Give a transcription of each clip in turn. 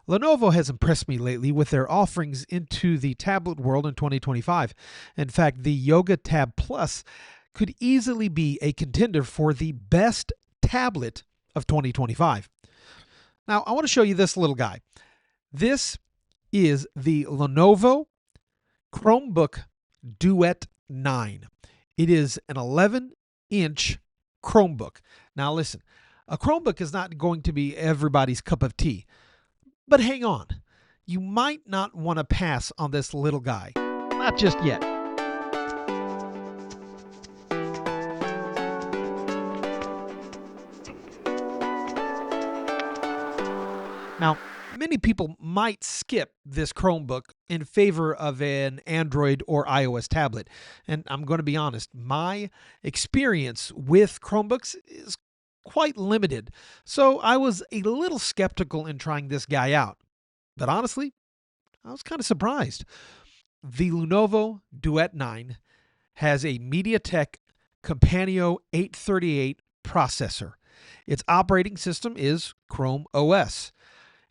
Lenovo has impressed me lately with their offerings into the tablet world in 2025. In fact, the Yoga Tab Plus could easily be a contender for the best tablet of 2025. Now, I want to show you this little guy. This is the Lenovo Chromebook Duet 9. It is an 11-inch Chromebook. Now, listen, a Chromebook is not going to be everybody's cup of tea. But hang on, you might not want to pass on this little guy. Not just yet. Now, many people might skip this Chromebook in favor of an Android or iOS tablet. And I'm going to be honest, my experience with Chromebooks is quite limited. So I was a little skeptical in trying this guy out. But honestly, I was kind of surprised. The Lenovo Duet 9 has a MediaTek Companion 838 processor. Its operating system is Chrome OS.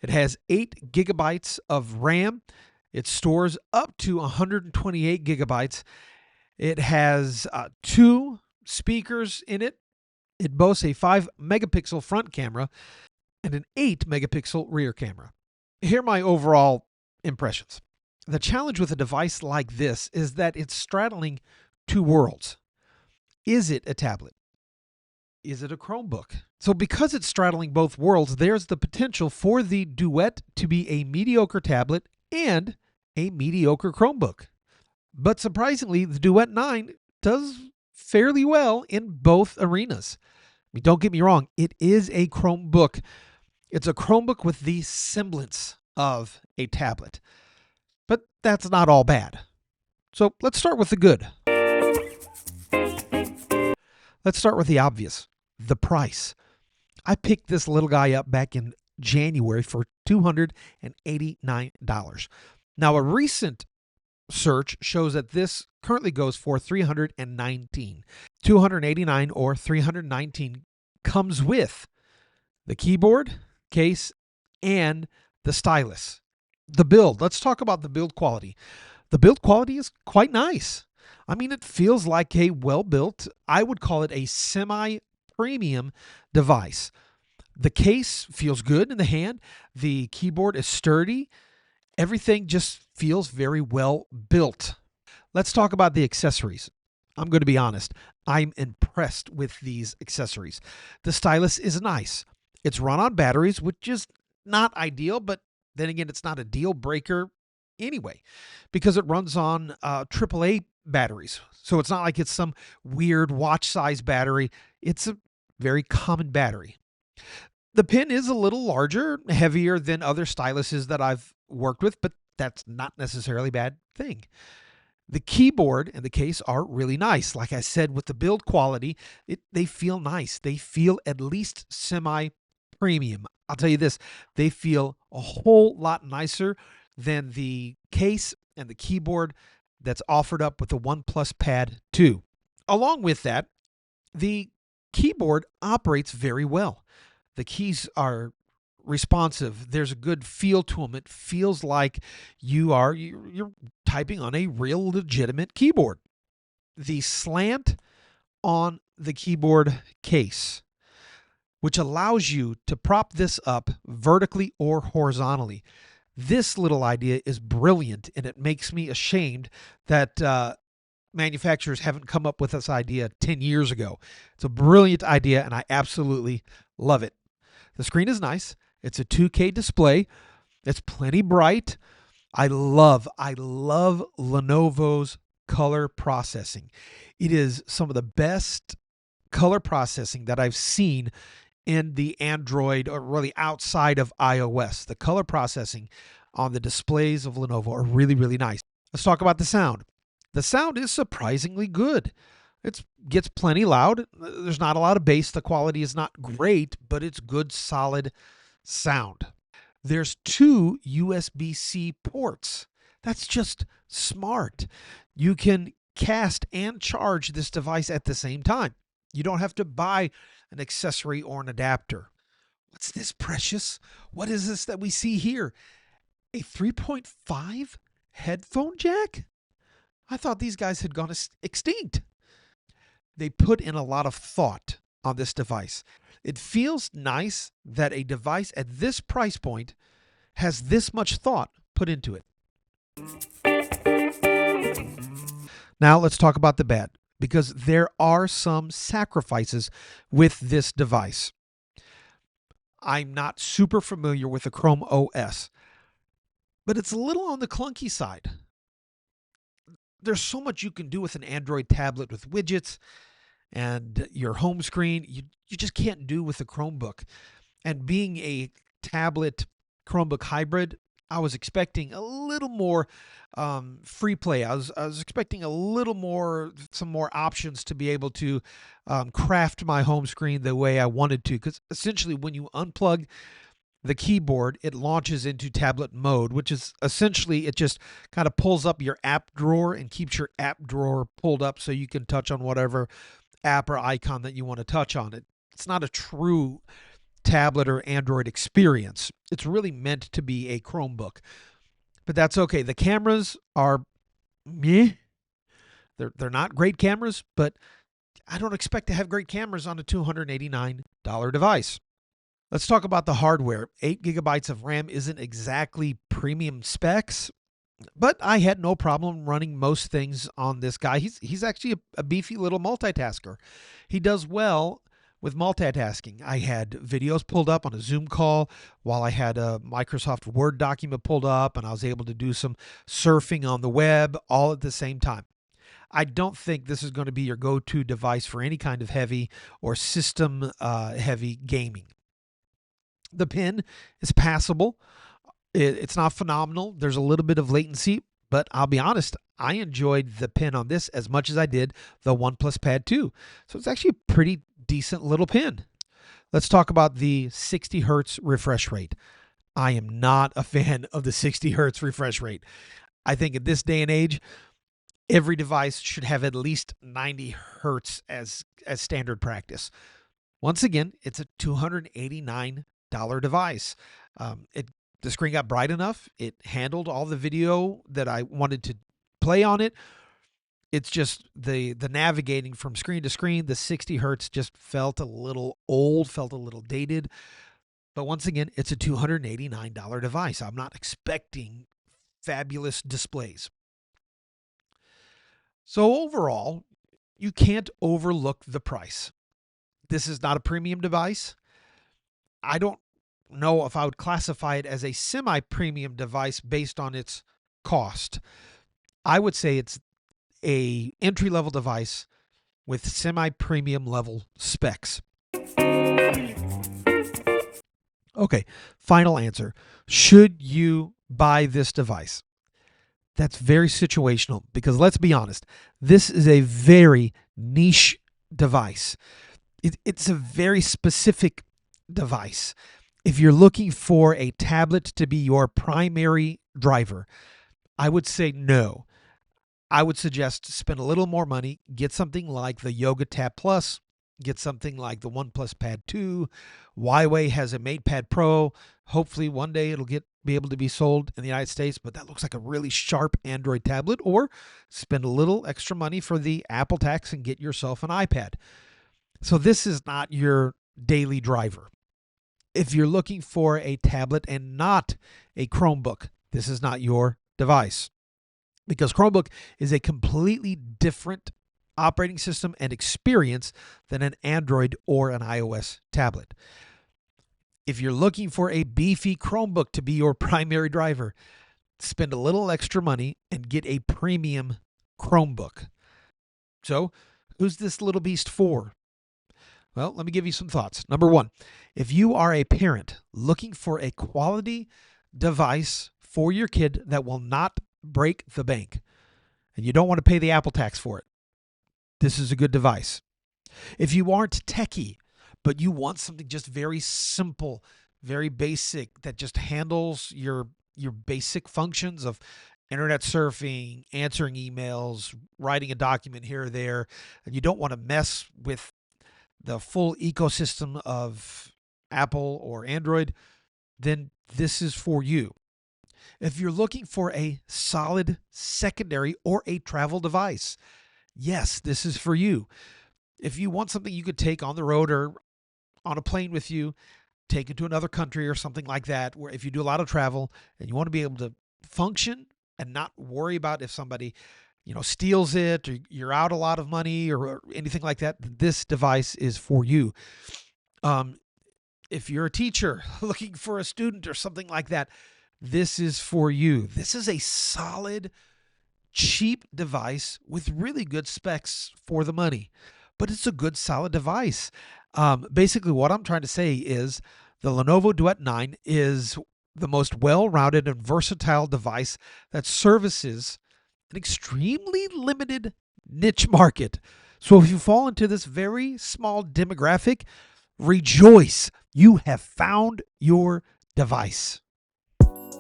It has 8 gigabytes of RAM. It stores up to 128 gigabytes. It has 2 speakers in it. It boasts a 5 megapixel front camera and an 8 megapixel rear camera. Here are my overall impressions. The challenge with a device like this is that it's straddling two worlds. Is it a tablet? Is it a Chromebook? So because it's straddling both worlds, there's the potential for the Duet to be a mediocre tablet and a mediocre Chromebook. But surprisingly, the Duet 9 does fairly well in both arenas. I mean, don't get me wrong, it is a Chromebook. It's a Chromebook with the semblance of a tablet. But that's not all bad. So let's start with the good. Let's start with the obvious, the price. I picked this little guy up back in January for $289. Now, a recent search shows that this currently goes for $319. $289 or $319 comes with the keyboard, case, and the stylus. The build, let's talk about the build quality. The build quality is quite nice. I mean, it feels like a well-built, I would call it a semi-premium device. The case feels good in the hand. The keyboard is sturdy. Everything just feels very well built. Let's talk about the accessories. I'm going to be honest. I'm impressed with these accessories. The stylus is nice. It's run on batteries, which is not ideal, but then again, it's not a deal breaker anyway, because it runs on AAA batteries. So it's not like it's some weird watch size battery. It's a very common battery. The pen is a little larger, heavier than other styluses that I've worked with, but that's not necessarily a bad thing. The keyboard and the case are really nice. Like I said, with the build quality, they feel nice. They feel at least semi-premium. I'll tell you this, they feel a whole lot nicer than the case and the keyboard that's offered up with the OnePlus Pad 2. Along with that, the keyboard operates very well. The keys are responsive. There's a good feel to them. It feels like you're typing on a real legitimate keyboard. The slant on the keyboard case, which allows you to prop this up vertically or horizontally. This little idea is brilliant, and it makes me ashamed that manufacturers haven't come up with this idea 10 years ago. It's a brilliant idea, and I absolutely love it. The screen is nice. It's a 2K display. It's plenty bright. I love Lenovo's color processing. It is some of the best color processing that I've seen in the Android, or really outside of iOS. The color processing on the displays of Lenovo are really, really nice. Let's talk about the sound. The sound is surprisingly good. It gets plenty loud. There's not a lot of bass. The quality is not great, but it's good, solid sound. There's 2 USB-C ports. That's just smart. You can cast and charge this device at the same time. You don't have to buy an accessory or an adapter. What's this, precious? What is this that we see here? A 3.5 headphone jack? I thought these guys had gone extinct. They put in a lot of thought on this device. It feels nice that a device at this price point has this much thought put into it. Now let's talk about the bad, because there are some sacrifices with this device. I'm not super familiar with the Chrome OS, but it's a little on the clunky side. There's so much you can do with an Android tablet with widgets and your home screen you just can't do with a Chromebook. And being a tablet Chromebook hybrid, I was expecting a little more free play. I was expecting a little more, some more options to be able to craft my home screen the way I wanted to. Because essentially, when you unplug the keyboard, it launches into tablet mode, which is essentially, it just kind of pulls up your app drawer and keeps your app drawer pulled up so you can touch on whatever app or icon that you want to touch on. It's not a true tablet or Android experience. It's really meant to be a Chromebook. But that's okay. The cameras are meh. They're not great cameras, but I don't expect to have great cameras on a $289 device. Let's talk about the hardware. 8 gigabytes of RAM isn't exactly premium specs, but I had no problem running most things on this guy. He's actually a beefy little multitasker. He does well with multitasking. I had videos pulled up on a Zoom call while I had a Microsoft Word document pulled up, and I was able to do some surfing on the web all at the same time. I don't think this is going to be your go-to device for any kind of heavy or system heavy gaming. The pen is passable. It's not phenomenal. There's a little bit of latency, but I'll be honest, I enjoyed the pen on this as much as I did the OnePlus Pad 2. So it's actually a pretty decent little pen. Let's talk about the 60 hertz refresh rate. I am not a fan of the 60 hertz refresh rate. I think in this day and age, every device should have at least 90 hertz as standard practice. Once again, it's a $289 device. The screen got bright enough. It handled all the video that I wanted to play on it. It's just the navigating from screen to screen, the 60 hertz just felt a little old, felt a little dated. But once again, it's a $289 device. I'm not expecting fabulous displays. So overall, you can't overlook the price. This is not a premium device. I don't know if I would classify it as a semi-premium device based on its cost. I would say it's a entry-level device with semi-premium level specs. Okay, final answer. Should you buy this device? That's very situational because let's be honest, this is a very niche device. It's a very specific device. If you're looking for a tablet to be your primary driver, I would say no. I would suggest spend a little more money, get something like the Yoga Tab Plus, get something like the OnePlus Pad 2. Huawei has a MatePad Pro. Hopefully one day it'll be able to be sold in the United States, but that looks like a really sharp Android tablet. Or spend a little extra money for the Apple tax and get yourself an iPad. So this is not your daily driver. If you're looking for a tablet and not a Chromebook, this is not your device. Because Chromebook is a completely different operating system and experience than an Android or an iOS tablet. If you're looking for a beefy Chromebook to be your primary driver, spend a little extra money and get a premium Chromebook. So, who's this little beast for? Well, let me give you some thoughts. Number one, if you are a parent looking for a quality device for your kid that will not break the bank, and you don't want to pay the Apple tax for it, this is a good device. If you aren't techie, but you want something just very simple, very basic, that just handles your basic functions of internet surfing, answering emails, writing a document here or there, and you don't want to mess with the full ecosystem of Apple or Android, then this is for you. If you're looking for a solid secondary or a travel device, yes, this is for you. If you want something you could take on the road or on a plane with you, take it to another country or something like that, where if you do a lot of travel and you want to be able to function and not worry about if somebody steals it or you're out a lot of money or anything like that, this device is for you. If you're a teacher looking for a student or something like that, this is for you. This is a solid, cheap device with really good specs for the money, but it's a good, solid device. Basically, what I'm trying to say is the Lenovo Duet 9 is the most well-rounded and versatile device that services an extremely limited niche market. So if you fall into this very small demographic, rejoice. You have found your device.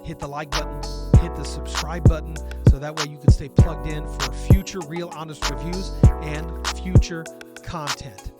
Hit the like button, hit the subscribe button, so that way you can stay plugged in for future Real Honest Reviews and future content.